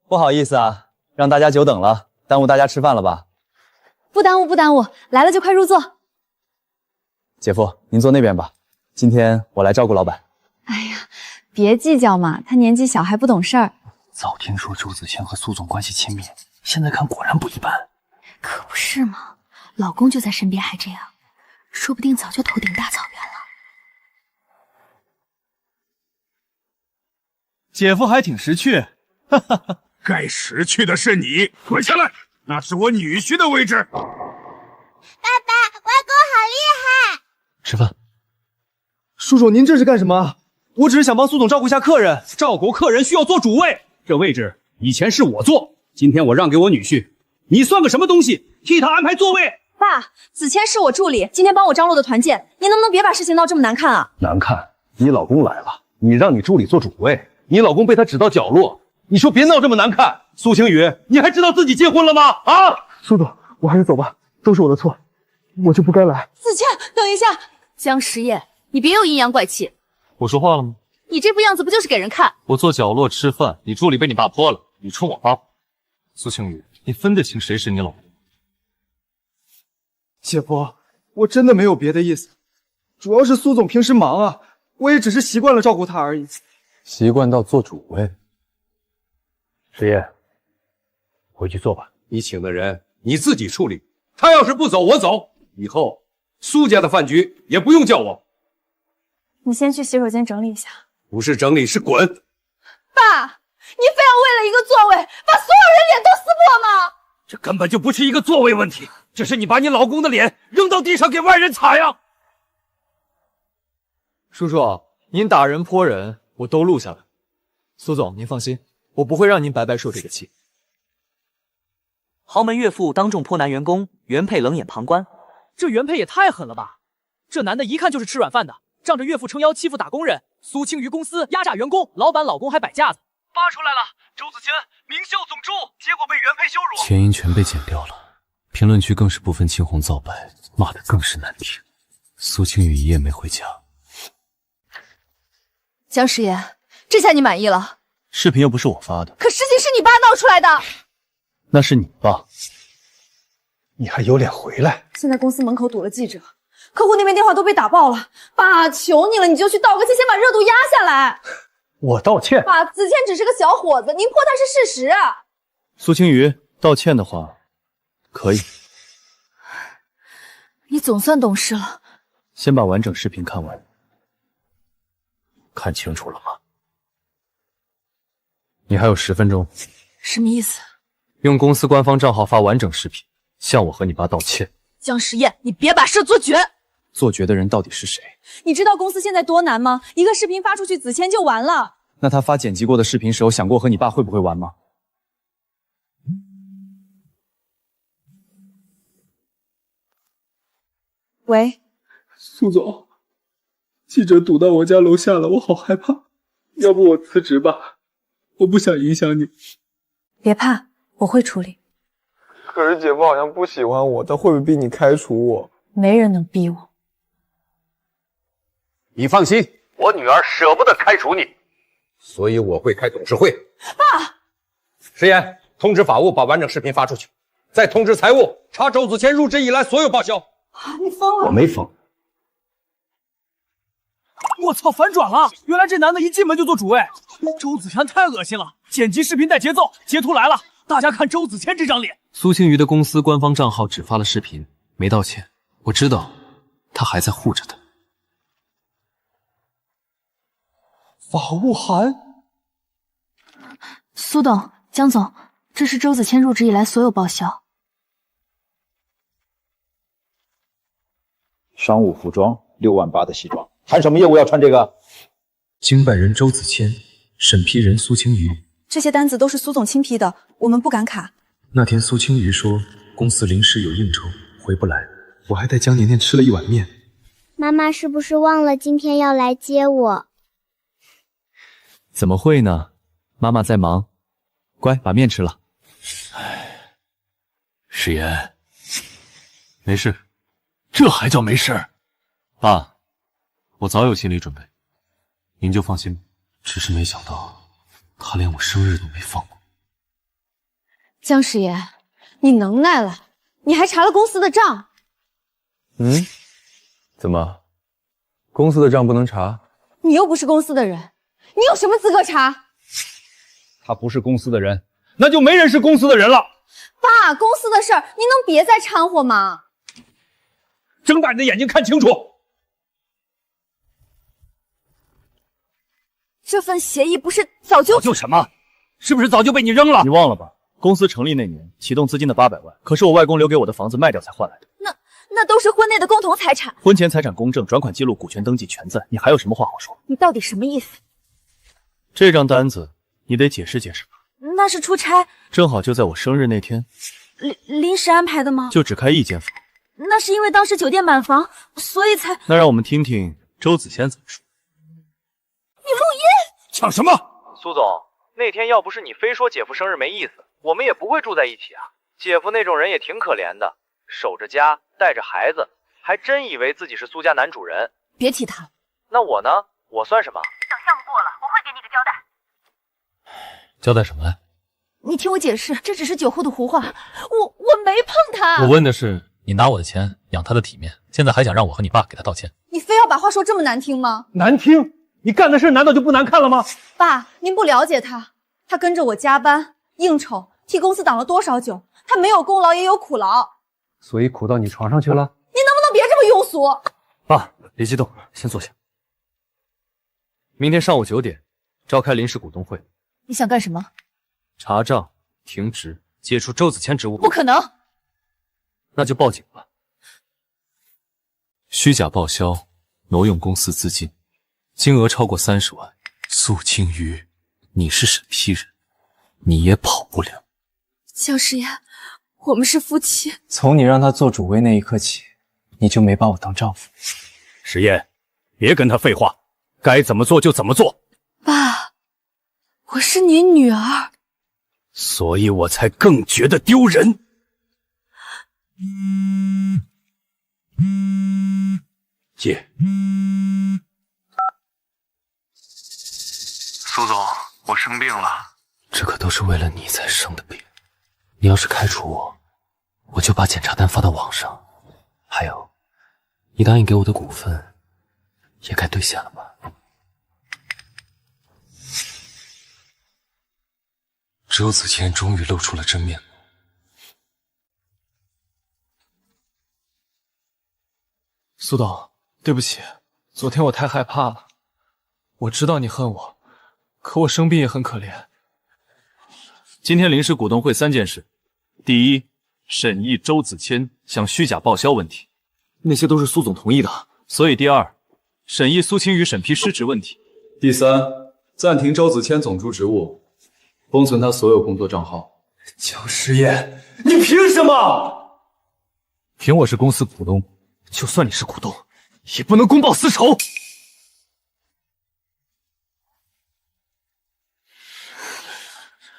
不好意思啊，让大家久等了，耽误大家吃饭了吧？不耽误，不耽误，来了就快入座。姐夫，您坐那边吧，今天我来照顾老板。哎呀，别计较嘛，他年纪小还不懂事儿。早听说周子谦和苏总关系亲密，现在看果然不一般。可不是嘛，老公就在身边还这样，说不定早就头顶大草原了。姐夫还挺识趣，哈哈哈。该识趣的是你，滚下来，那是我女婿的位置。爸爸，外公好厉害！吃饭。叔叔，您这是干什么？我只是想帮苏总照顾一下客人，赵国客人需要坐主位，这位置以前是我坐，今天我让给我女婿，你算个什么东西，替他安排座位？爸，子谦是我助理，今天帮我张罗的团建，您能不能别把事情闹这么难看啊？难看？你老公来了，你让你助理做主位，你老公被他指到角落，你说别闹这么难看。苏晴雨，你还知道自己结婚了吗？啊！苏总，我还是走吧，都是我的错，我就不该来。子谦，等一下，江时夜，你别有阴阳怪气。我说话了吗？你这副样子不就是给人看？我坐角落吃饭，你助理被你爸泼了，你冲我发火。苏晴雨，你分得清谁是你老公？姐夫，我真的没有别的意思，主要是苏总平时忙啊，我也只是习惯了照顾他而已。习惯到做主位。石爷，回去坐吧。你请的人你自己处理，他要是不走，我走。以后苏家的饭局也不用叫我。你先去洗手间整理一下。不是整理，是滚！爸，你非要为了一个座位，把所有人脸都撕破吗？这根本就不是一个座位问题，这是你把你老公的脸扔到地上给外人踩呀！叔叔，您打人泼人，我都录下来。苏总，您放心，我不会让您白白受这个气。豪门岳父当众泼男员工，原配冷眼旁观。这原配也太狠了吧！这男的一看就是吃软饭的，仗着岳父撑腰欺负打工人。苏青鱼公司压榨员工，老板老公还摆架子。扒出来了，周子谦名校总助，结果被原配羞辱。前因全被剪掉了，评论区更是不分青红皂白，骂得更是难听。苏青雨一夜没回家。江时言，这下你满意了？视频又不是我发的，可事情是你爸闹出来的。那是你爸，你还有脸回来？现在公司门口堵了记者，客户那边电话都被打爆了。爸，求你了，你就去道个歉，先把热度压下来。我道歉？爸，子谦只是个小伙子，您泼他是事实啊。苏青雨，道歉的话可以。你总算懂事了。先把完整视频看完。看清楚了吗？你还有10分钟。什么意思？用公司官方账号发完整视频，向我和你爸道歉。江时宴，你别把事做绝。做绝的人到底是谁？你知道公司现在多难吗？一个视频发出去，子谦就完了。那他发剪辑过的视频时候，想过和你爸会不会玩吗？喂，苏总，记者堵到我家楼下了，我好害怕，要不我辞职吧，我不想影响你。别怕，我会处理。可是姐夫好像不喜欢我，他会不会逼你开除我？没人能逼我。你放心，我女儿舍不得开除你，所以我会开董事会。爸，石岩，通知法务把完整视频发出去，再通知财务查周子谦入职以来所有报销。你疯了？我没疯。我操，反转了！原来这男的一进门就做主位。周子谦太恶心了，剪辑视频带节奏，截图来了，大家看周子谦这张脸。苏青瑜的公司官方账号只发了视频，没道歉。我知道，他还在护着他。法务函。苏董、江总，这是周子谦入职以来所有报销。商务服装6万8的西装，谈什么业务要穿这个？经办人周子谦，审批人苏青瑜。这些单子都是苏总亲批的，我们不敢卡。那天苏青瑜说公司临时有应酬，回不来，我还带江年年吃了一碗面。妈妈是不是忘了今天要来接我？怎么会呢？妈妈在忙，乖，把面吃了。史岩，没事，这还叫没事？爸，我早有心理准备，您就放心吧。只是没想到，他连我生日都没放过。江师爷，你能耐了，你还查了公司的账。怎么？公司的账不能查？你又不是公司的人，你有什么资格查？他不是公司的人，那就没人是公司的人了。爸，公司的事儿你能别再掺和吗？睁大你的眼睛看清楚！这份协议不是早就什么？是不是早就被你扔了？你忘了吧？公司成立那年，启动资金的800万，可是我外公留给我的房子卖掉才换来的。那都是婚内的共同财产，婚前财产公证、转款记录、股权登记全在，你还有什么话好说？你到底什么意思？这张单子你得解释解释吧。那是出差，正好就在我生日那天，临时安排的吗？就只开1间房。那是因为当时酒店满房，所以才……那让我们听听周子谦怎么说。你录音？抢什么？苏总，那天要不是你非说姐夫生日没意思，我们也不会住在一起啊。姐夫那种人也挺可怜的，守着家，带着孩子，还真以为自己是苏家男主人。别提他。那我呢？我算什么？等项目过了，我会给你个交代。交代什么来？你听我解释，这只是酒后的胡话，我没碰他。我问的是，你拿我的钱养他的体面，现在还想让我和你爸给他道歉？你非要把话说这么难听吗？难听？你干的事难道就不难看了吗？爸，您不了解他，他跟着我加班应酬，替公司挡了多少酒，他没有功劳也有苦劳。所以苦到你床上去了？你能不能别这么庸俗？爸，别激动，先坐下。明天上午9点召开临时股东会。你想干什么？查账、停职、解除周子谦职务。不可能。那就报警吧。虚假报销，挪用公司资金，金额超过30万。苏清瑜，你是审批人，你也跑不了。江师爷，我们是夫妻。从你让他做主位那一刻起，你就没把我当丈夫。石燕，别跟他废话，该怎么做就怎么做。爸，我是你女儿，所以我才更觉得丢人。姐，苏总，我生病了。这可都是为了你才生的病。你要是开除我，我就把检查单发到网上。还有，你答应给我的股份，也该兑现了吧？周子谦终于露出了真面目。苏董，对不起，昨天我太害怕了。我知道你恨我，可我生病也很可怜。今天临时股东会3件事：第一，审议周子谦向虚假报销问题，那些都是苏总同意的，所以第二，审议苏清瑜审批失职问题。第三，暂停周子谦总助职务，封存他所有工作账号。江师爷，你凭什么？凭我是公司股东，就算你是股东，也不能公报私仇。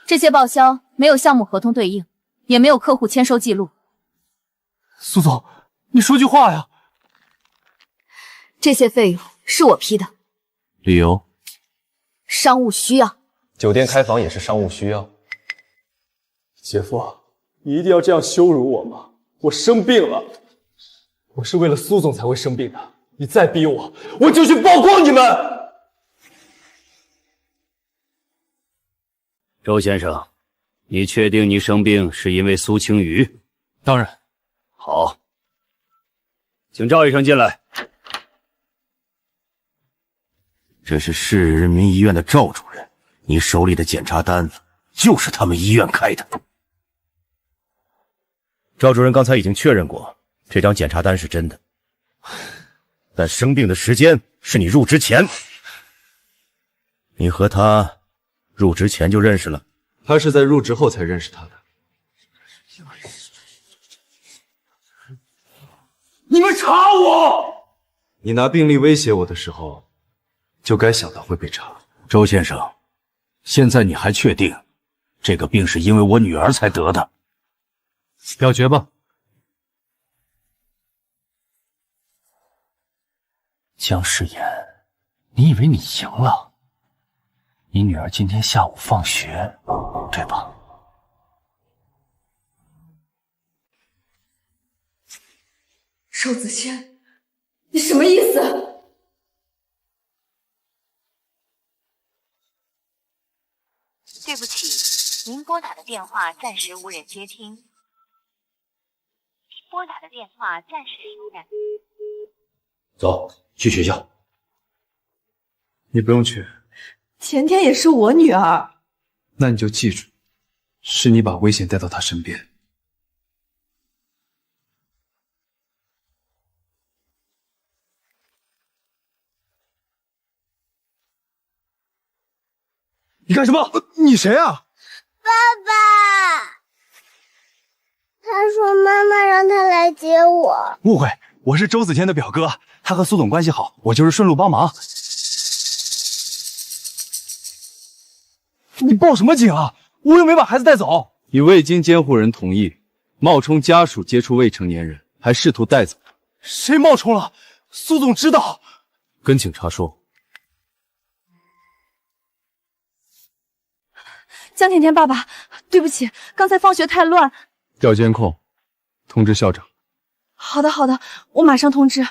这些报销没有项目合同对应，也没有客户签收记录。苏总，你说句话呀！这些费用是我批的，理由？商务需要。酒店开房也是商务需要。姐夫，你一定要这样羞辱我吗？我生病了，我是为了苏总才会生病的。你再逼我，我就去曝光你们！周先生，你确定你生病是因为苏清瑜？当然。好，请赵医生进来。这是市人民医院的赵主任，你手里的检查单就是他们医院开的。赵主任刚才已经确认过，这张检查单是真的，但生病的时间是你入职前。你和他入职前就认识了？他是在入职后才认识他的。你们查我！你拿病历威胁我的时候，就该想到会被查。周先生，现在你还确定这个病是因为我女儿才得的？表决吧。江诗言，你以为你赢了？你女儿今天下午放学，对吧？周子谦，你什么意思？对不起，您拨打的电话暂时无人接听。您拨打的电话暂时无人。走，去学校。你不用去，甜甜也是我女儿。那你就记住，是你把危险带到她身边。你干什么？你谁啊？爸爸，他说妈妈让他来接我。误会，我是周子谦的表哥，他和苏总关系好，我就是顺路帮忙。你报什么警啊？我又没把孩子带走。你未经监护人同意，冒充家属接触未成年人，还试图带走。谁冒充了？苏总知道。跟警察说。江甜甜爸爸，对不起，刚才放学太乱。调监控，通知校长。好的，好的，我马上通知。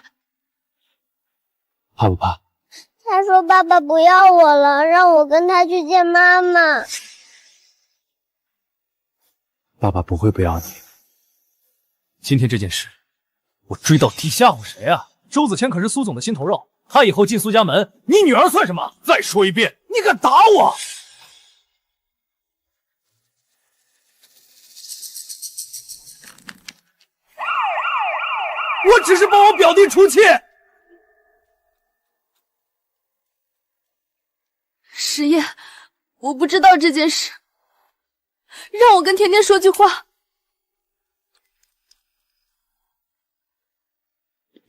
怕不怕？他说爸爸不要我了，让我跟他去见妈妈。爸爸不会不要你。今天这件事，我追到底。吓唬谁啊？周子谦可是苏总的心头肉，他以后进苏家门，你女儿算什么？再说一遍，你敢打我！我只是帮我表弟出气。实验，我不知道这件事，让我跟甜甜说句话。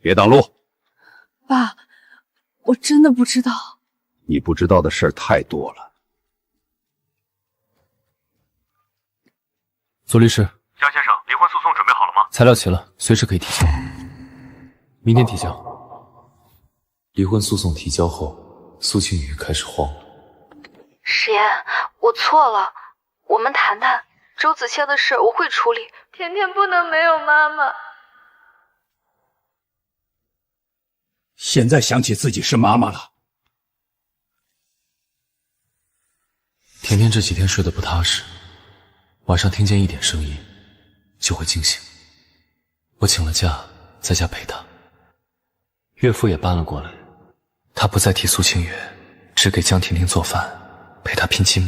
别挡路。爸，我真的不知道。你不知道的事儿太多了。左律师，江先生，离婚诉讼准备好了吗？材料齐了，随时可以提交。明天提交。离婚诉讼提交后，苏青雨开始慌了。实验，我错了，我们谈谈周子谦的事，我会处理。甜甜不能没有妈妈。现在想起自己是妈妈了。甜甜这几天睡得不踏实，晚上听见一点声音就会惊醒。我请了假，在家陪她。岳父也搬了过来，他不再替苏清月，只给江婷婷做饭，陪她拼积木。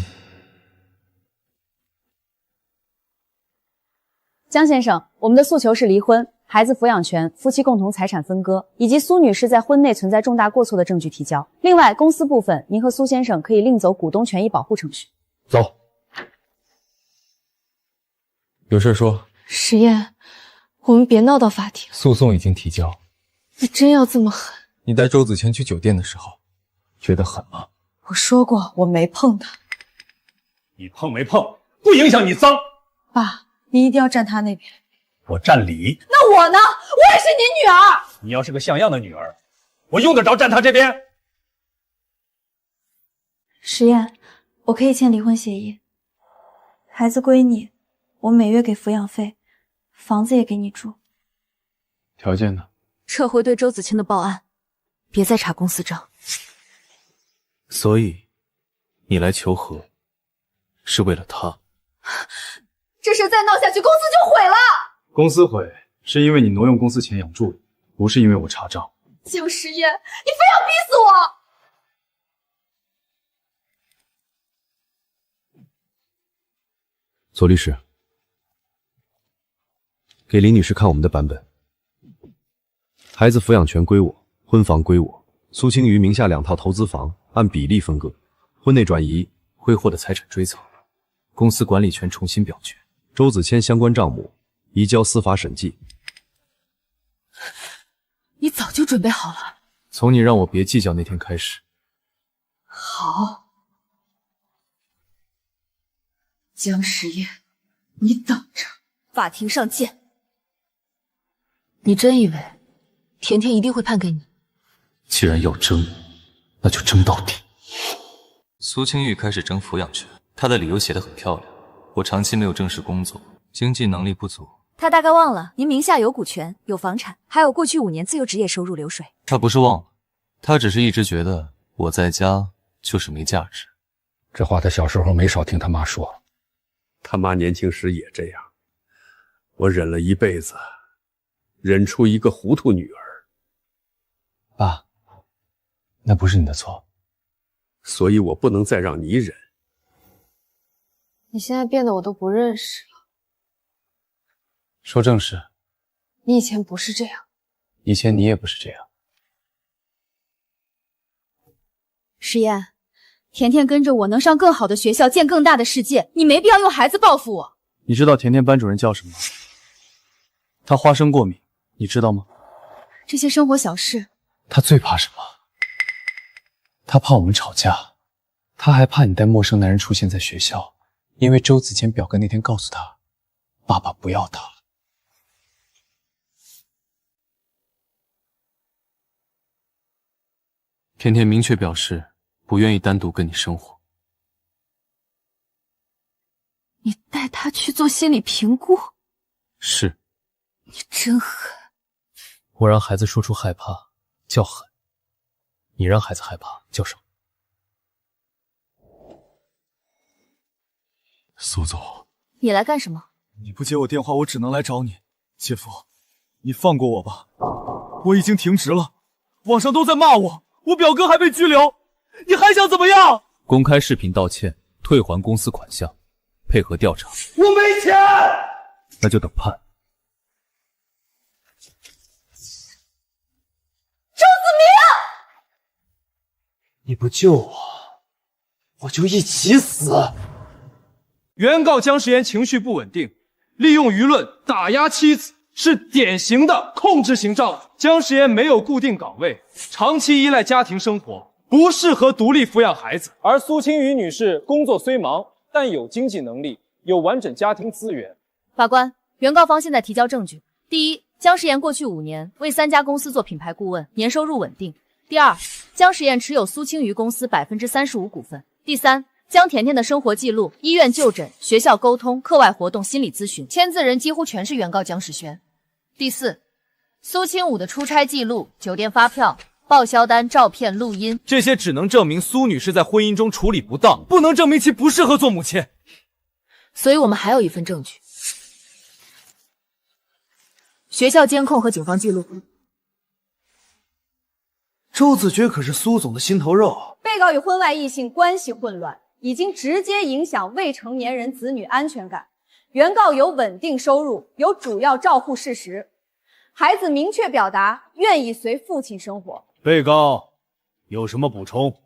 江先生，我们的诉求是离婚、孩子抚养权、夫妻共同财产分割，以及苏女士在婚内存在重大过错的证据提交。另外，公司部分，您和苏先生可以另走股东权益保护程序。走。有事说。实验，我们别闹到法庭。诉讼已经提交。你真要这么狠？你带周子谦去酒店的时候，觉得狠吗？我说过我没碰他。你碰没碰，不影响你脏。爸，你一定要站他那边。我站理。那我呢？我也是你女儿。你要是个像样的女儿，我用得着站他这边？实验，我可以签离婚协议，孩子归你，我每月给抚养费，房子也给你住。条件呢？撤回对周子清的报案，别再查公司账。所以，你来求和，是为了他。这事再闹下去，公司就毁了。公司毁是因为你挪用公司钱养助理，不是因为我查账。江时宴，你非要逼死我！左律师，给林女士看我们的版本。孩子抚养权归我，婚房归我，苏青瑜名下2套投资房按比例分割，婚内转移，挥霍的财产追赠，公司管理权重新表决，周子谦相关账目移交司法审计。你早就准备好了。从你让我别计较那天开始。好，江时宴，你等着，法庭上见。你真以为甜甜一定会判给你？既然要争，那就争到底。苏清玉开始争抚养权，她的理由写得很漂亮。我长期没有正式工作，经济能力不足，他大概忘了您名下有股权、有房产，还有过去5年自由职业收入流水。他不是忘了，他只是一直觉得我在家就是没价值。这话他小时候没少听他妈说，他妈年轻时也这样。我忍了一辈子，忍出一个糊涂女儿。爸，那不是你的错，所以我不能再让你忍。你现在变得我都不认识了。说正事，你以前不是这样，以前你也不是这样。诗嫣，甜甜跟着我能上更好的学校，见更大的世界，你没必要用孩子报复我。你知道甜甜班主任叫什么吗？他花生过敏，你知道吗？这些生活小事，他最怕什么？他怕我们吵架，他还怕你带陌生男人出现在学校，因为周子谦表哥那天告诉他，爸爸不要他。甜甜明确表示不愿意单独跟你生活。你带他去做心理评估？是。你真狠。我让孩子说出害怕叫狠，你让孩子害怕叫什么？苏总，你来干什么？你不接我电话，我只能来找你。姐夫，你放过我吧，我已经停职了，网上都在骂我，我表哥还被拘留，你还想怎么样？公开视频道歉，退还公司款项，配合调查。我没钱，那就等判。周子明，你不救我，我就一起死。原告姜时妍情绪不稳定，利用舆论打压妻子，是典型的控制型丈夫。姜时妍没有固定岗位，长期依赖家庭生活，不适合独立抚养孩子。而苏清雨女士工作虽忙，但有经济能力，有完整家庭资源。法官，原告方现在提交证据：第一，姜时妍过去5年为3家公司做品牌顾问，年收入稳定；第二，姜时妍持有苏清雨公司35%股份；第三，姜甜甜的生活记录、医院就诊、学校沟通、课外活动、心理咨询，签字人几乎全是原告姜时轩。第四，苏清武的出差记录、酒店发票、报销单、照片、录音，这些只能证明苏女士在婚姻中处理不当，不能证明其不适合做母亲。所以我们还有一份证据：学校监控和警方记录。周子爵可是苏总的心头肉。被告与婚外异性关系混乱，已经直接影响未成年人子女安全感。原告有稳定收入，有主要照护事实，孩子明确表达愿意随父亲生活。被告有什么补充？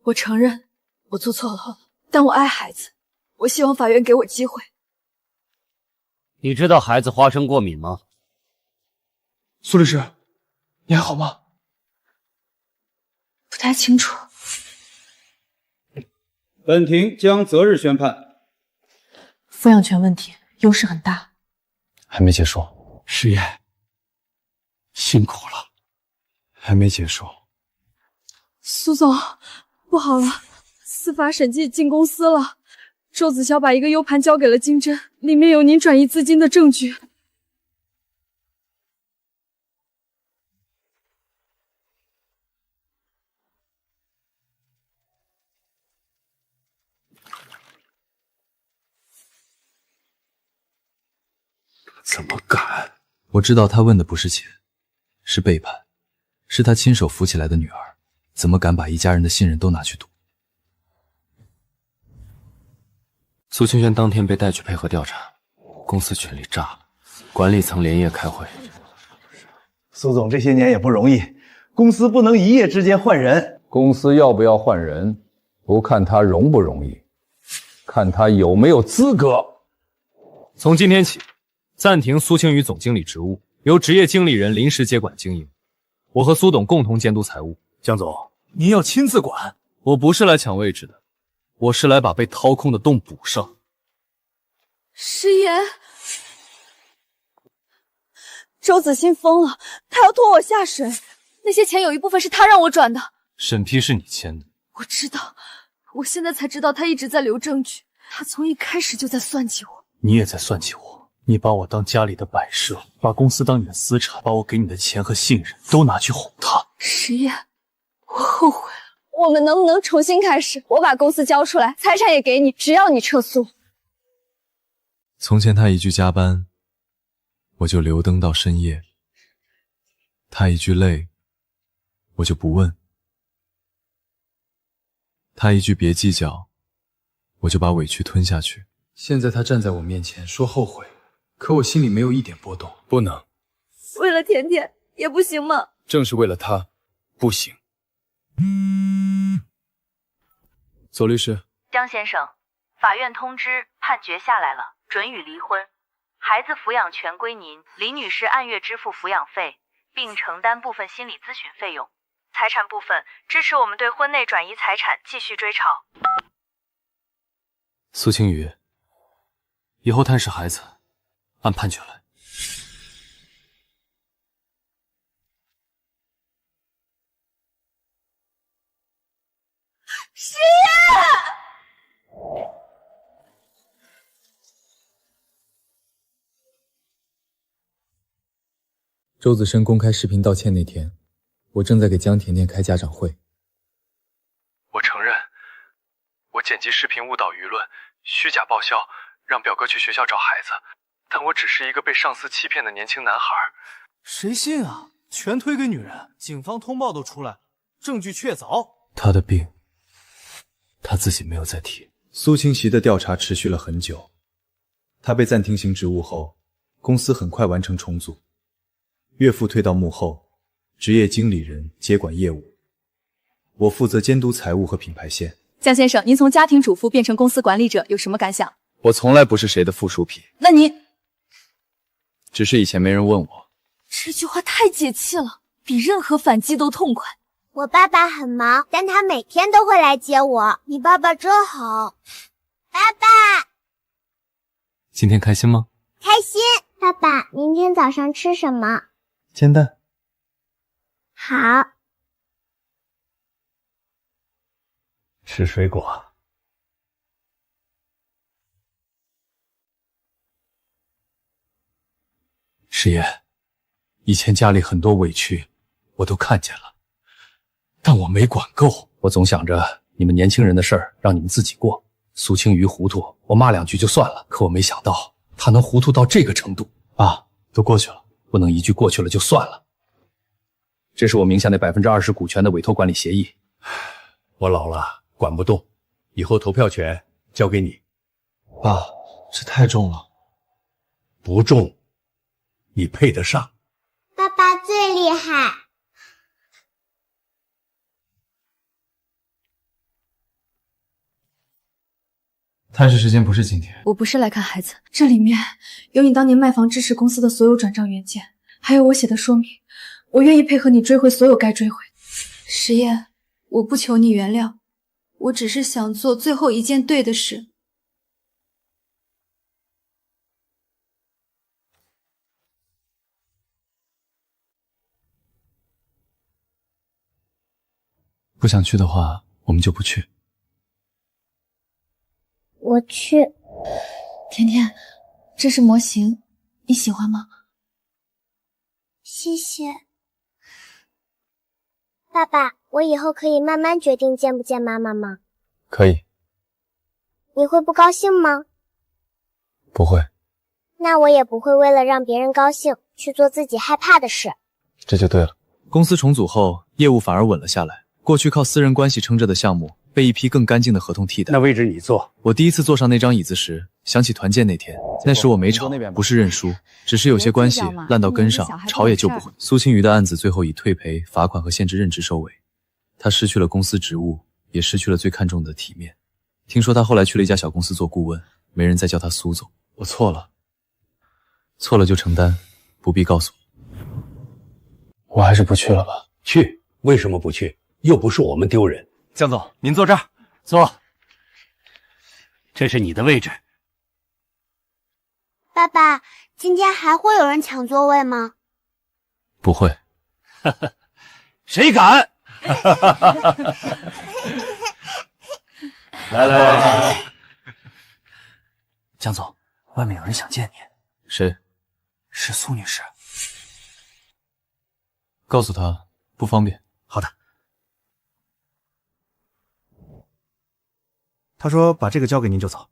我承认我做错了，但我爱孩子，我希望法院给我机会。你知道孩子花生过敏吗？苏律师，你还好吗？不太清楚。本庭将择日宣判。抚养权问题优势很大。还没结束。时妍，辛苦了。还没结束。苏总，不好了，司法审计进公司了。周子潇把一个 U 盘交给了金针，里面有您转移资金的证据。怎么敢？我知道他问的不是钱，是背叛，是他亲手扶起来的女儿，怎么敢把一家人的信任都拿去赌？苏清轩当天被带去配合调查，公司权力炸了，管理层连夜开会。苏总这些年也不容易，公司不能一夜之间换人。公司要不要换人，不看他容不容易，看他有没有资格。从今天起，暂停苏清雨总经理职务，由职业经理人临时接管经营。我和苏董共同监督财务。江总，您要亲自管。我不是来抢位置的，我是来把被掏空的洞补上。诗妍，周子欣疯了，他要拖我下水。那些钱有一部分是他让我转的。审批是你签的。我知道，我现在才知道他一直在留证据，他从一开始就在算计我。你也在算计我。你把我当家里的摆设，把公司当你的私产，把我给你的钱和信任都拿去哄他。石夜，我后悔了。我们能不能重新开始？我把公司交出来，财产也给你，只要你撤诉。从前他一句加班，我就留灯到深夜；他一句累，我就不问；他一句别计较，我就把委屈吞下去。现在他站在我面前说后悔，可我心里没有一点波动。不能，为了甜甜也不行吗？正是为了他，不行。左律师，江先生，法院通知判决下来了，准予离婚，孩子抚养权归您，李女士按月支付抚养费，并承担部分心理咨询费用。财产部分支持我们对婚内转移财产继续追偿。苏青雨，以后探视孩子，按判决来。石夜！周子深公开视频道歉那天，我正在给江甜甜开家长会。我承认，我剪辑视频误导舆论，虚假报销，让表哥去学校找孩子，但我只是一个被上司欺骗的年轻男孩。谁信啊？全推给女人，警方通报都出来，证据确凿。他的病，他自己没有再提。苏清习的调查持续了很久，他被暂停刑职务后，公司很快完成重组，岳父退到幕后，职业经理人接管业务，我负责监督财务和品牌线。江先生，您从家庭主妇变成公司管理者，有什么感想？我从来不是谁的附属品，那你……只是以前没人问我。这句话太解气了，比任何反击都痛快。我爸爸很忙，但他每天都会来接我。你爸爸真好。爸爸，今天开心吗？开心。爸爸，明天早上吃什么？煎蛋。好。吃水果。师爷，以前家里很多委屈，我都看见了，但我没管够。我总想着你们年轻人的事儿让你们自己过。苏青瑜糊涂，我骂两句就算了，可我没想到他能糊涂到这个程度。爸，都过去了，不能一句过去了就算了。这是我名下那20%股权的委托管理协议。我老了，管不动，以后投票权交给你。爸，这太重了。不重，你配得上。爸爸最厉害。探视时间不是今天。我不是来看孩子，这里面有你当年卖房支持公司的所有转账原件，还有我写的说明。我愿意配合你追回所有该追回的。石夜，我不求你原谅，我只是想做最后一件对的事。不想去的话，我们就不去。我去。甜甜，这是模型，你喜欢吗？谢谢。爸爸，我以后可以慢慢决定见不见妈妈吗？可以。你会不高兴吗？不会。那我也不会为了让别人高兴去做自己害怕的事。这就对了。公司重组后，业务反而稳了下来。过去靠私人关系撑着的项目，被一批更干净的合同替代。那位置你坐。我第一次坐上那张椅子时，想起团建那天，那时我没吵，不是认输，只是有些关系烂到根上，吵也救不回。苏青瑜的案子最后以退赔、罚款和限制任职收尾，他失去了公司职务，也失去了最看重的体面。听说他后来去了一家小公司做顾问，没人再叫他苏总。我错了，错了就承担，不必告诉我。我还是不去了吧。去，为什么不去？又不是我们丢人。江总，您坐这儿。坐。这是你的位置。爸爸，今天还会有人抢座位吗？不会。谁敢？来，江总，外面有人想见你。谁？是苏女士。告诉她不方便。好的。他说把这个交给您就走。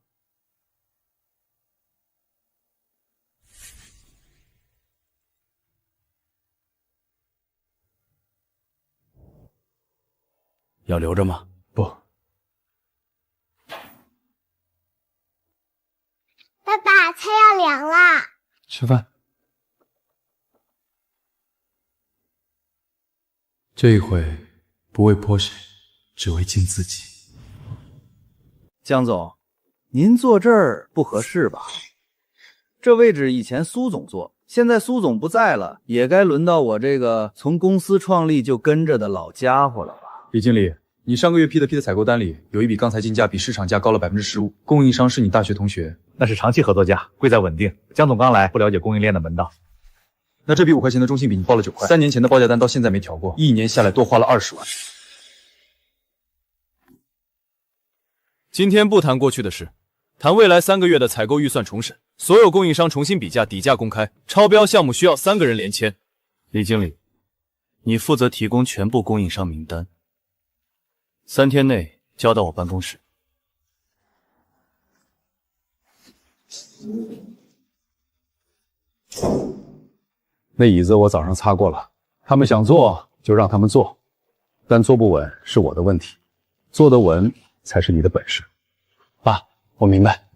要留着吗？不。爸爸，菜要凉了。吃饭。这一回不为泼谁，只为尽自己。江总，您坐这儿不合适吧？这位置以前苏总坐，现在苏总不在了，也该轮到我这个从公司创立就跟着的老家伙了吧？李经理，你上个月批的采购单里有一笔钢材进价比市场价高了15%，供应商是你大学同学。那是长期合作价，贵在稳定。江总刚来，不了解供应链的门道。那这笔5块钱的中性笔你报了9块，3年前的报价单到现在没调过，1年下来多花了20万。今天不谈过去的事，谈未来3个月的采购预算重审，所有供应商重新比价，底价公开，超标项目需要3个人连签。李经理，你负责提供全部供应商名单，3天内交到我办公室。那椅子我早上擦过了，他们想坐就让他们坐，但坐不稳是我的问题，坐得稳才是你的本事。爸，我明白。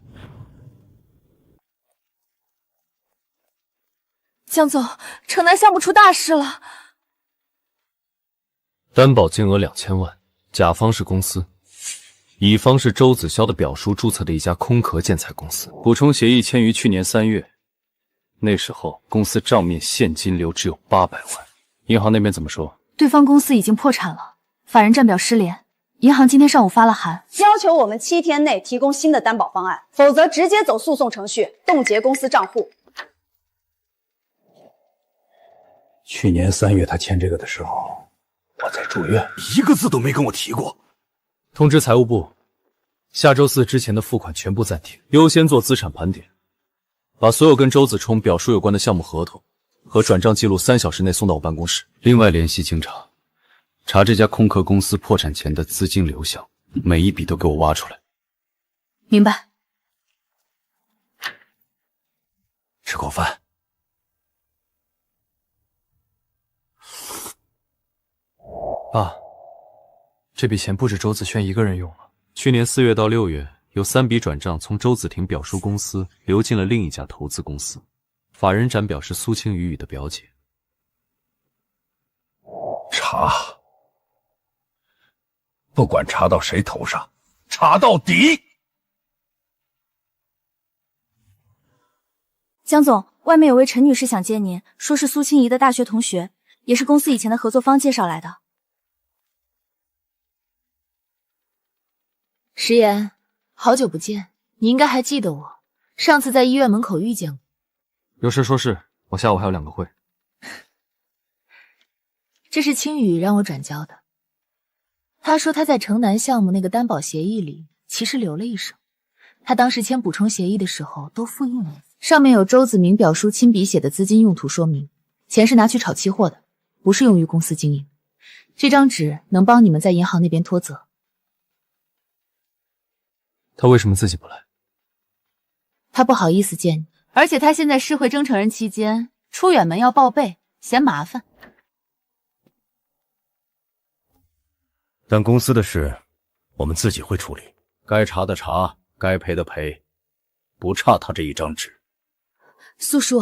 江总，城南项目出大事了。担保金额2000万，甲方是公司，乙方是周子潇的表叔注册的一家空壳建材公司。补充协议签于去年3月，那时候公司账面现金流只有800万。银行那边怎么说？对方公司已经破产了，法人站表失联。银行今天上午发了函，要求我们7天内提供新的担保方案，否则直接走诉讼程序，冻结公司账户。去年3月他签这个的时候，我在住院，一个字都没跟我提过。通知财务部，下周4之前的付款全部暂停，优先做资产盘点，把所有跟周子冲表述有关的项目合同和转账记录3小时内送到我办公室。另外联系经查，查这家空壳公司破产前的资金流向，每一笔都给我挖出来。明白。吃口饭。爸，这笔钱不止周子轩一个人用了。去年4月到6月，有3笔转账从周子婷表叔公司流进了另一家投资公司，法人展表是苏青雨的表姐。查，不管查到谁头上，查到底。江总，外面有位陈女士想见您，说是苏青怡的大学同学，也是公司以前的合作方介绍来的。石岩，好久不见，你应该还记得我，上次在医院门口遇见过。有事说事，我下午还有2个会。这是青雨让我转交的，他说他在城南项目那个担保协议里其实留了一手，他当时签补充协议的时候都复印了，上面有周子明表叔亲笔写的资金用途说明，钱是拿去炒期货的，不是用于公司经营。这张纸能帮你们在银行那边脱责。他为什么自己不来？他不好意思见你，而且他现在市会征成人期间，出远门要报备，嫌麻烦。但公司的事，我们自己会处理，该查的查，该赔的赔，不差他这一张纸。苏叔，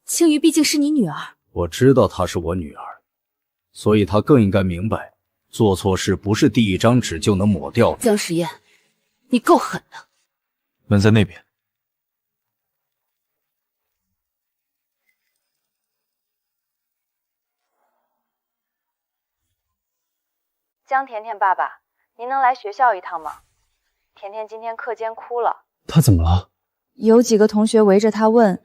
青鱼毕竟是你女儿，我知道她是我女儿，所以她更应该明白，做错事不是第一张纸就能抹掉的。江时宴，你够狠的。门在那边。江甜甜爸爸，您能来学校一趟吗？甜甜今天课间哭了。她怎么了？有几个同学围着她问，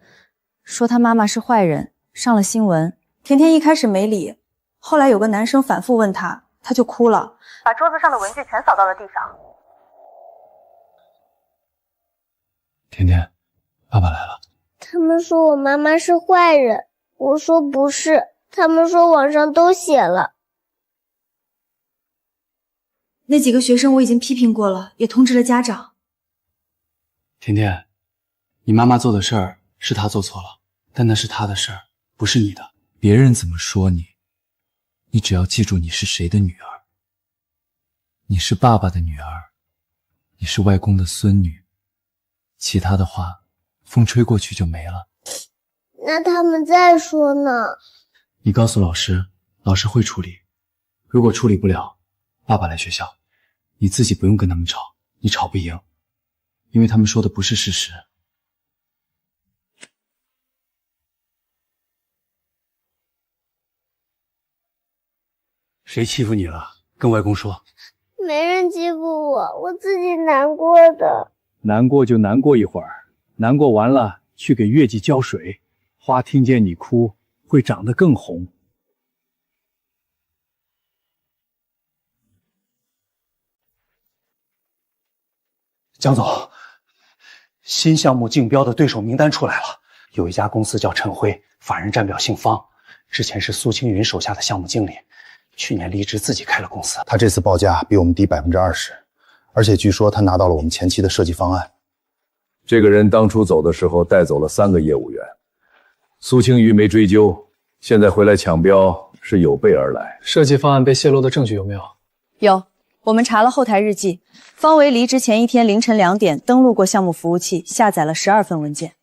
说她妈妈是坏人，上了新闻。甜甜一开始没理，后来有个男生反复问她，她就哭了，把桌子上的文具全扫到了地上。甜甜，爸爸来了。他们说我妈妈是坏人，我说不是，他们说网上都写了。那几个学生我已经批评过了，也通知了家长。甜甜，你妈妈做的事儿是她做错了，但那是她的事儿，不是你的。别人怎么说你，你只要记住你是谁的女儿。你是爸爸的女儿，你是外公的孙女，其他的话，风吹过去就没了。那他们再说呢？你告诉老师，老师会处理。如果处理不了，爸爸来学校，你自己不用跟他们吵，你吵不赢，因为他们说的不是事实。谁欺负你了？跟外公说。没人欺负我，我自己难过的。难过就难过一会儿，难过完了去给月季浇水，花听见你哭会长得更红。江总，新项目竞标的对手名单出来了，有一家公司叫陈辉，法人站表姓方，之前是苏青云手下的项目经理，去年离职自己开了公司。他这次报价比我们低20%，而且据说他拿到了我们前期的设计方案。这个人当初走的时候带走了3个业务员，苏青瑜没追究，现在回来抢标是有备而来。设计方案被泄露的证据有没有？有，我们查了后台日记，方维离职前一天凌晨2点登录过项目服务器，下载了12份文件，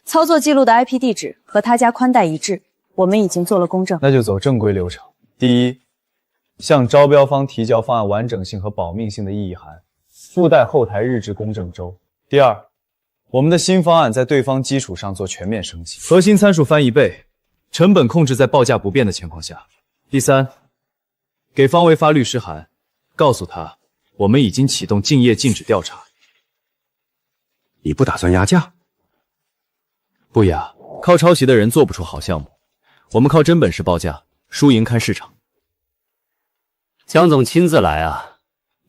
操作记录的 IP 地址和他家宽带一致，我们已经做了公证。那就走正规流程。第一，向招标方提交方案完整性和保密性的异议函，附带后台日志公证周。第二，我们的新方案在对方基础上做全面升级，核心参数翻1倍，成本控制在报价不变的情况下。第三，给方维发律师函，告诉他我们已经启动竞业禁止调查。你不打算压价？不压，靠抄袭的人做不出好项目，我们靠真本事报价，输赢看市场。江总亲自来啊？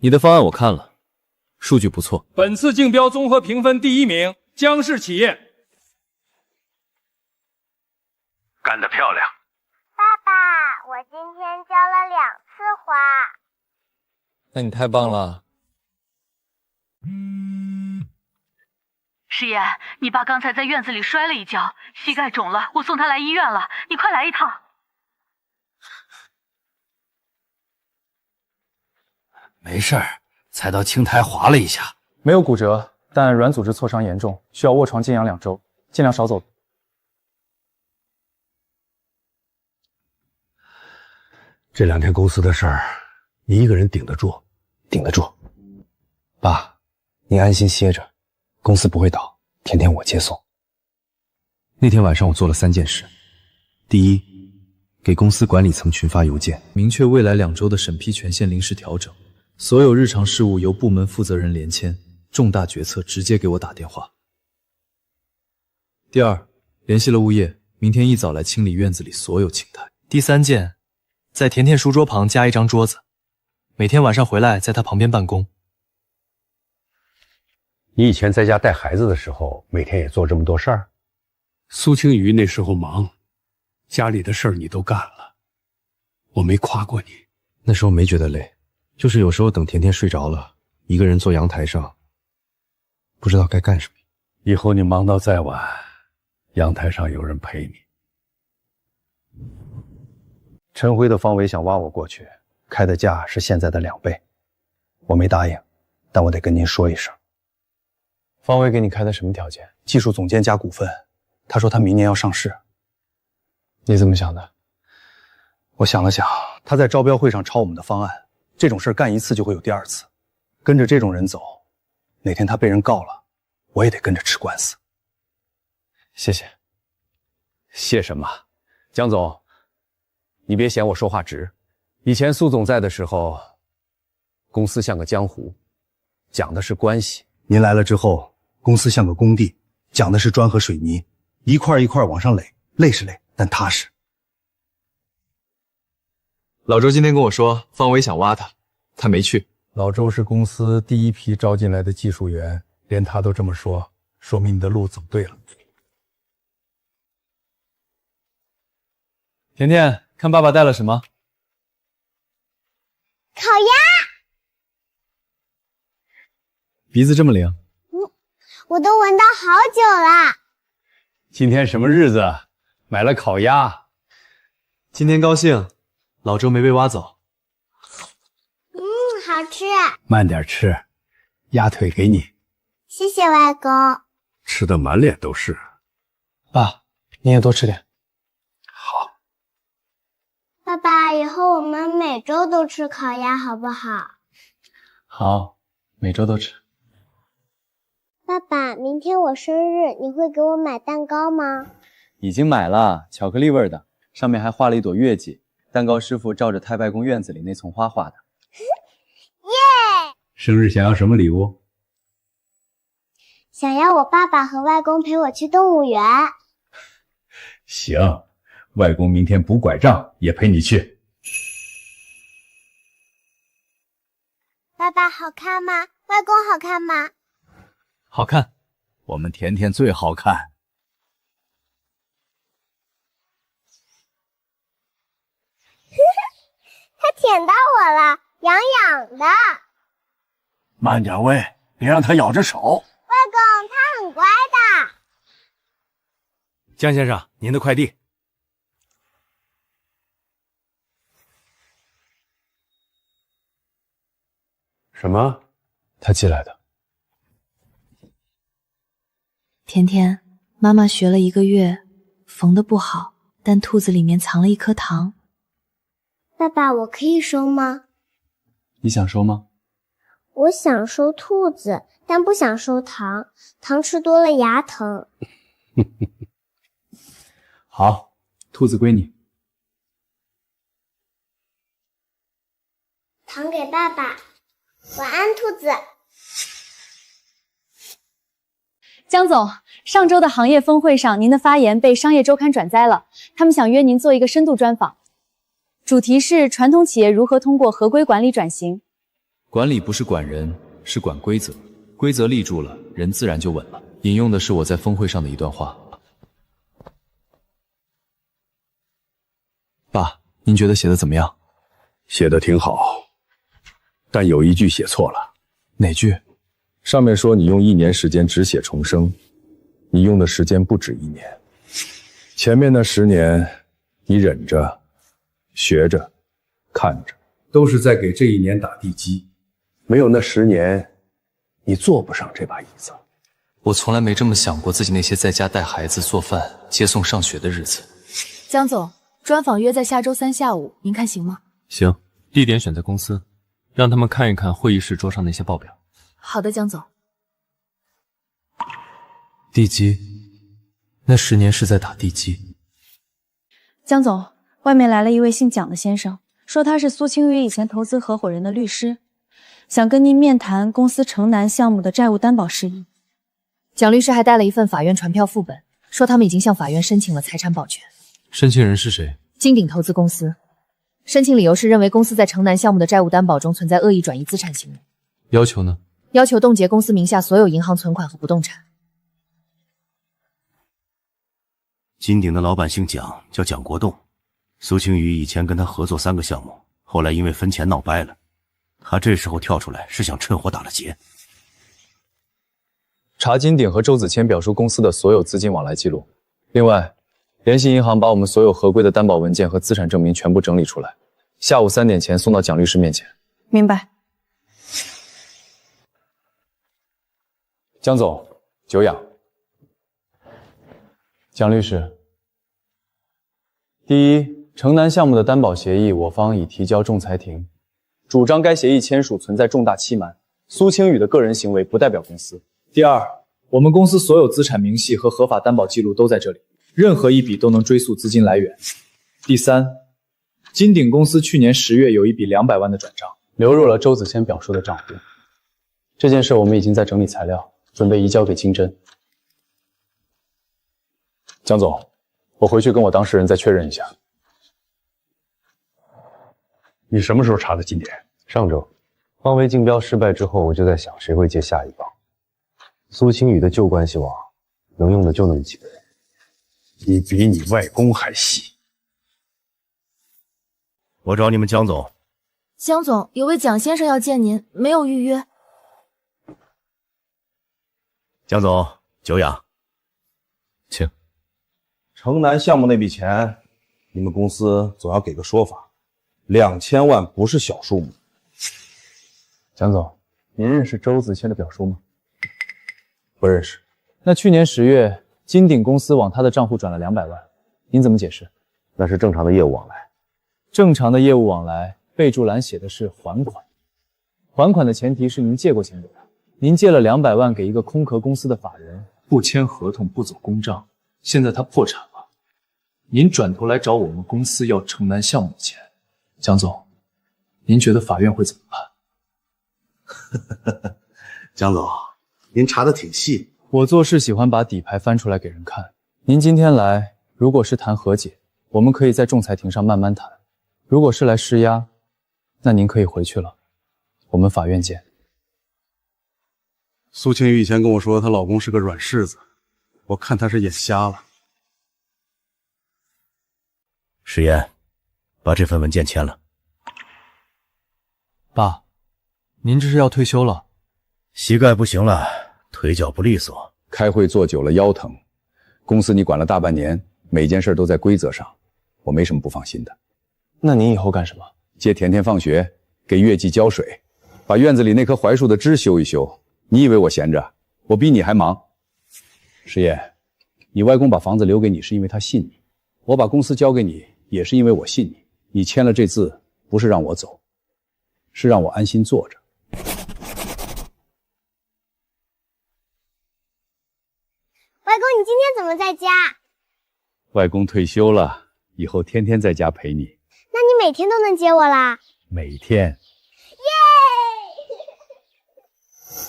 你的方案我看了，数据不错。本次竞标综合评分第1名，江氏企业。干得漂亮！爸爸，我今天浇了2次花。那你太棒了。师爷，你爸刚才在院子里摔了一跤，膝盖肿了，我送他来医院了，你快来一趟。没事儿，踩到青苔滑了一下，没有骨折，但软组织挫伤严重，需要卧床静养2周，尽量少走。这2天公司的事儿，你一个人顶得住？顶得住。爸，您安心歇着，公司不会倒，天天我接送。那天晚上我做了3件事。第一，给公司管理层群发邮件，明确未来2周的审批权限临时调整，所有日常事务由部门负责人联签，重大决策直接给我打电话。第二，联系了物业，明天一早来清理院子里所有青苔。第3件，在甜甜书桌旁加一张桌子，每天晚上回来在她旁边办公。你以前在家带孩子的时候，每天也做这么多事儿？苏青瑜那时候忙，家里的事儿你都干了，我没夸过你。那时候没觉得累，就是有时候等甜甜睡着了，一个人坐阳台上，不知道该干什么。以后你忙到再晚，阳台上有人陪你。陈辉的方维想挖我过去，开的价是现在的2倍，我没答应，但我得跟您说一声。方维给你开的什么条件？技术总监加股份，他说他明年要上市。你怎么想的？我想了想，他在招标会上抄我们的方案，这种事干1次就会有第2次，跟着这种人走，哪天他被人告了，我也得跟着吃官司。谢谢。谢什么？江总，你别嫌我说话直。以前苏总在的时候，公司像个江湖，讲的是关系。您来了之后，公司像个工地，讲的是砖和水泥，一块一块往上垒，累是累，但踏实。老周今天跟我说，方维想挖他，他没去。老周是公司第1批招进来的技术员，连他都这么说，说明你的路走对了。甜甜，看爸爸带了什么？烤鸭。鼻子这么灵？我都闻到好久了。今天什么日子？买了烤鸭。今天高兴，老周没被挖走。好吃。慢点吃，鸭腿给你。谢谢外公。吃得满脸都是。爸，你也多吃点。爸爸，以后我们每周都吃烤鸭好不好？好，每周都吃。爸爸，明天我生日，你会给我买蛋糕吗？已经买了，巧克力味的，上面还画了一朵月季。蛋糕师傅照着太白宫院子里那丛花画的。耶！生日想要什么礼物？想要我爸爸和外公陪我去动物园。行，外公明天补拐杖也陪你去。爸爸好看吗？外公好看吗？好看，我们甜甜最好看。他舔到我了，痒痒的。慢点喂，别让它咬着手。外公，他很乖的。江先生，您的快递。什么？他寄来的。甜甜，妈妈学了1个月，缝得不好，但兔子里面藏了一颗糖。爸爸，我可以收吗？你想收吗？我想收兔子，但不想收糖，糖吃多了牙疼。好，兔子归你。糖给爸爸。晚安，兔子。江总，上周的行业峰会上，您的发言被商业周刊转载了，他们想约您做一个深度专访，主题是传统企业如何通过合规管理转型。管理不是管人，是管规则，规则立住了，人自然就稳了。引用的是我在峰会上的一段话。爸，您觉得写的怎么样？写的挺好，但有一句写错了。哪句？上面说你用1年时间止血重生，你用的时间不止1年。前面那10年，你忍着、学着、看着，都是在给这1年打地基。没有那10年，你坐不上这把椅子。我从来没这么想过自己那些在家带孩子、做饭、接送上学的日子。江总，专访约在下周3下午，您看行吗？行，地点选在公司，让他们看一看会议室桌上那些报表。好的，江总。地基，那10年是在打地基。江总，外面来了一位姓蒋的先生，说他是苏青雨以前投资合伙人的律师，想跟您面谈公司城南项目的债务担保事宜。蒋律师还带了一份法院传票副本，说他们已经向法院申请了财产保全。申请人是谁？金鼎投资公司。申请理由是认为公司在城南项目的债务担保中存在恶意转移资产行为。要求呢？要求冻结公司名下所有银行存款和不动产。金鼎的老板姓蒋，叫蒋国栋。苏青雨以前跟他合作3个项目，后来因为分钱闹掰了。他这时候跳出来，是想趁火打了劫。查金鼎和周子谦表述公司的所有资金往来记录。另外，联系银行把我们所有合规的担保文件和资产证明全部整理出来，下午3点前送到蒋律师面前。明白。江总，久仰。蒋律师，第一，城南项目的担保协议，我方已提交仲裁庭，主张该协议签署存在重大欺瞒，苏青雨的个人行为不代表公司。第二，我们公司所有资产明细和合法担保记录都在这里，任何一笔都能追溯资金来源。第三，金鼎公司去年10月有一笔200万的转账，流入了周子谦表述的账户。这件事我们已经在整理材料，准备移交给金针。江总，我回去跟我当事人再确认一下。你什么时候查的金典？上周，方威竞标失败之后，我就在想谁会接下一棒。苏青雨的旧关系网能用的就那么几个人，你比你外公还细。我找你们蒋总。江总，有位蒋先生要见您，没有预约。蒋总，久仰。请。城南项目那笔钱，你们公司总要给个说法。2000万不是小数目。蒋总，您认识周子谦的表叔吗？不认识。那去年10月，金鼎公司往他的账户转了200万，您怎么解释？那是正常的业务往来。正常的业务往来，备注栏写的是还款。还款的前提是您借过钱给他。您借了200万给一个空壳公司的法人，不签合同，不走公账，现在他破产了。您转头来找我们公司要城南项目的钱，蒋总，您觉得法院会怎么办？蒋总，您查得挺细。我做事喜欢把底牌翻出来给人看。您今天来，如果是谈和解，我们可以在仲裁庭上慢慢谈；如果是来施压，那您可以回去了。我们法院见。苏青雨以前跟我说，她老公是个软柿子，我看她是眼瞎了。石岩，把这份文件签了。爸，您这是要退休了？膝盖不行了，腿脚不利索，开会坐久了腰疼。公司你管了大半年，每件事都在规则上，我没什么不放心的。那您以后干什么？接甜甜放学，给月季浇水，把院子里那棵槐树的枝修一修。你以为我闲着？我比你还忙。石业，你外公把房子留给你是因为他信你，我把公司交给你也是因为我信你。你签了这字，不是让我走，是让我安心坐着。外公，你今天怎么在家？外公退休了，以后天天在家陪你。那你每天都能接我啦？每天。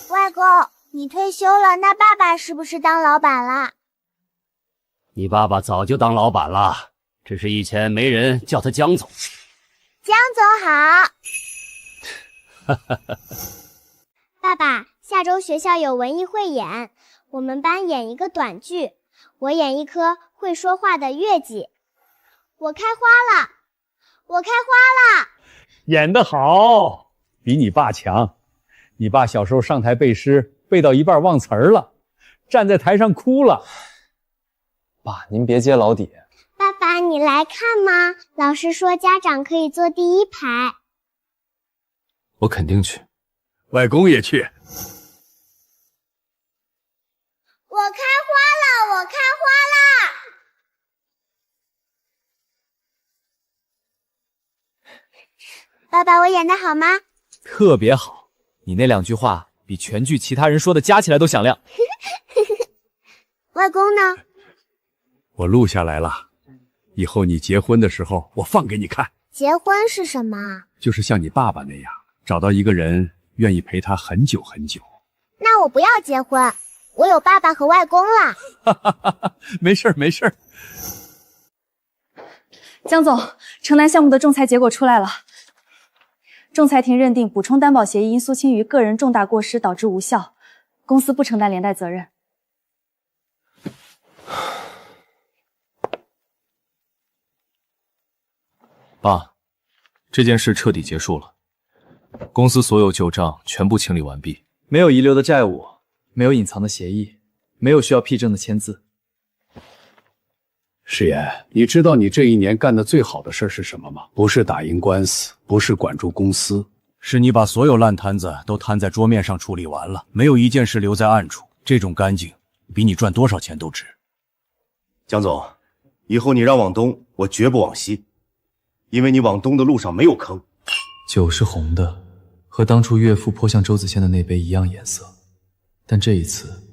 外公，你退休了，那爸爸是不是当老板了？你爸爸早就当老板了，只是以前没人叫他江总。江总好。爸爸，下周学校有文艺汇演，我们班演一个短剧，我演一棵会说话的月季。我开花了，我开花了。演得好，比你爸强。你爸小时候上台背诗，背到一半忘词儿了，站在台上哭了。爸，您别揭老底。爸爸，你来看吗？老师说家长可以坐第1排。我肯定去。外公也去。我开花了，我开花了。爸爸，我演得好吗？特别好。你那2句话比全剧其他人说的加起来都响亮。外公呢？我录下来了，以后你结婚的时候我放给你看。结婚是什么？就是像你爸爸那样，找到一个人愿意陪他很久很久。那我不要结婚，我有爸爸和外公了。没事没事。江总，城南项目的仲裁结果出来了。仲裁庭认定补充担保协议因苏青瑜个人重大过失导致无效，公司不承担连带责任。爸，这件事彻底结束了，公司所有旧账全部清理完毕，没有遗留的债务，没有隐藏的协议，没有需要批证的签字。石岩，你知道你这一年干的最好的事是什么吗？不是打赢官司，不是管住公司，是你把所有烂摊子都摊在桌面上处理完了，没有一件事留在暗处。这种干净，比你赚多少钱都值。江总，以后你让往东，我绝不往西，因为你往东的路上没有坑。酒是红的，和当初岳父泼向周子谦的那杯一样颜色，但这一次，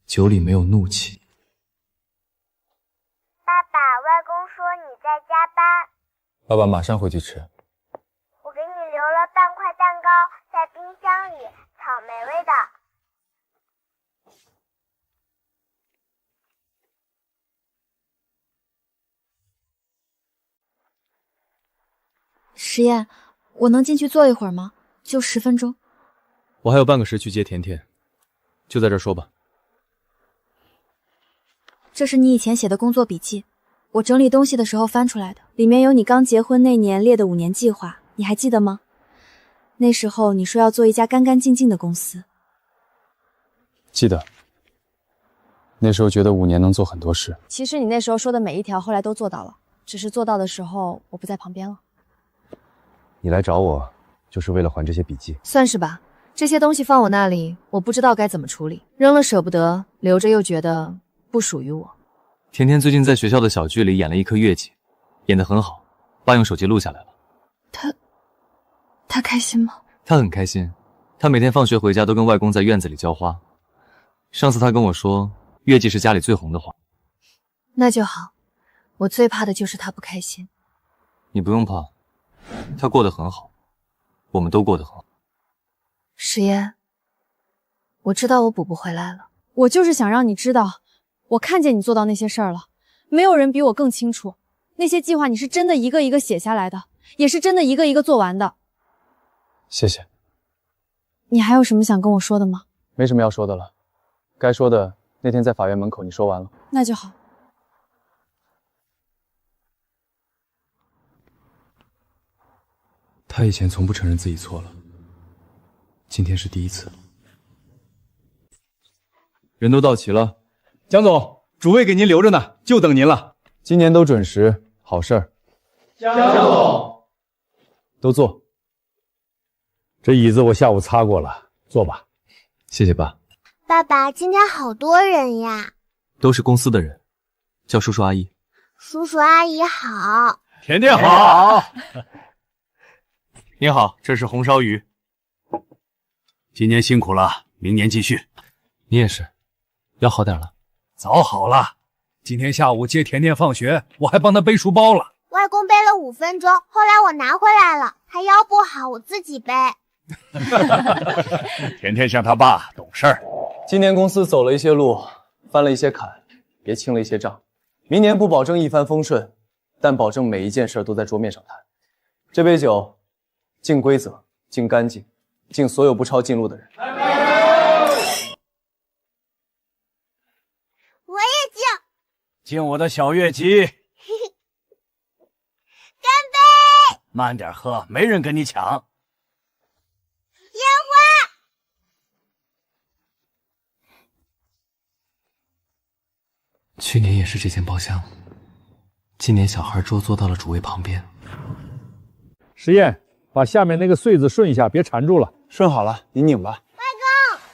酒里没有怒气。外公说你在加班，爸爸马上回去吃。我给你留了半块蛋糕在冰箱里，草莓味的。石燕，我能进去坐一会儿吗？就10分钟。我还有半个时去接甜甜，就在这儿说吧。这是你以前写的工作笔记，我整理东西的时候翻出来的，里面有你刚结婚那年列的5年计划，你还记得吗？那时候你说要做一家干干净净的公司。记得。那时候觉得5年能做很多事。其实你那时候说的每一条，后来都做到了，只是做到的时候我不在旁边了。你来找我，就是为了还这些笔记？算是吧。这些东西放我那里，我不知道该怎么处理，扔了舍不得，留着又觉得不属于我。甜甜最近在学校的小剧里演了一颗月季，演得很好，爸用手机录下来了。他开心吗？他很开心，他每天放学回家都跟外公在院子里浇花。上次他跟我说，月季是家里最红的花。那就好，我最怕的就是他不开心。你不用怕，他过得很好，我们都过得很好。石嫣，我知道我补不回来了。我就是想让你知道，我看见你做到那些事儿了，没有人比我更清楚，那些计划你是真的一个一个写下来的，也是真的一个一个做完的。谢谢。你还有什么想跟我说的吗？没什么要说的了，该说的那天在法院门口你说完了。那就好。他以前从不承认自己错了，今天是第一次。人都到齐了，江总，主位给您留着呢，就等您了。今年都准时，好事儿。江总，都坐。这椅子我下午擦过了，坐吧。谢谢爸。爸爸，今天好多人呀。都是公司的人，叫叔叔阿姨。叔叔阿姨好。甜甜好。您好，这是红烧鱼。今年辛苦了，明年继续。你也是，要好点了。早好了，今天下午接甜甜放学，我还帮她背书包了。外公背了5分钟，后来我拿回来了，他腰不好，我自己背。甜甜像他爸懂事儿。今年公司走了一些路，翻了一些坎，也清了一些账。明年不保证一帆风顺，但保证每一件事都在桌面上谈。这杯酒，敬规则，敬干净，敬所有不抄近路的人。我也敬。敬我的小月季。干杯！慢点喝，没人跟你抢。烟花。去年也是这间包厢，今年小孩桌坐到了主位旁边。石燕，把下面那个穗子顺一下，别缠住了。顺好了，你拧吧。外公，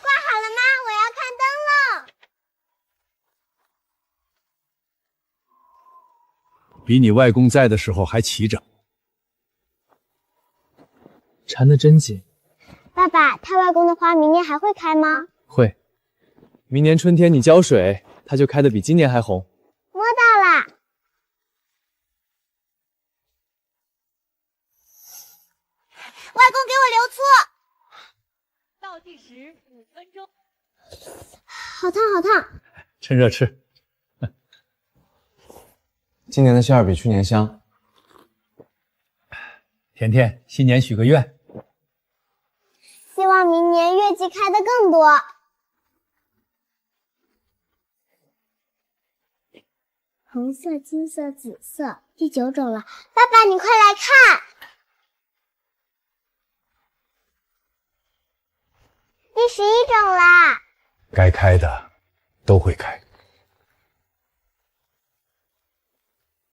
挂好了吗？我要看灯了。比你外公在的时候还齐整。缠得真紧。爸爸，他外公的花明年还会开吗？会，明年春天你浇水，它就开得比今年还红。摸到了。外公给我留醋。倒计时5分钟。好烫好烫。趁热吃。今年的馅儿比去年香。甜甜，新年许个愿。希望明年月季开得更多。红色、金色、紫色，第9种了。爸爸，你快来看，第11种啦。该开的都会开。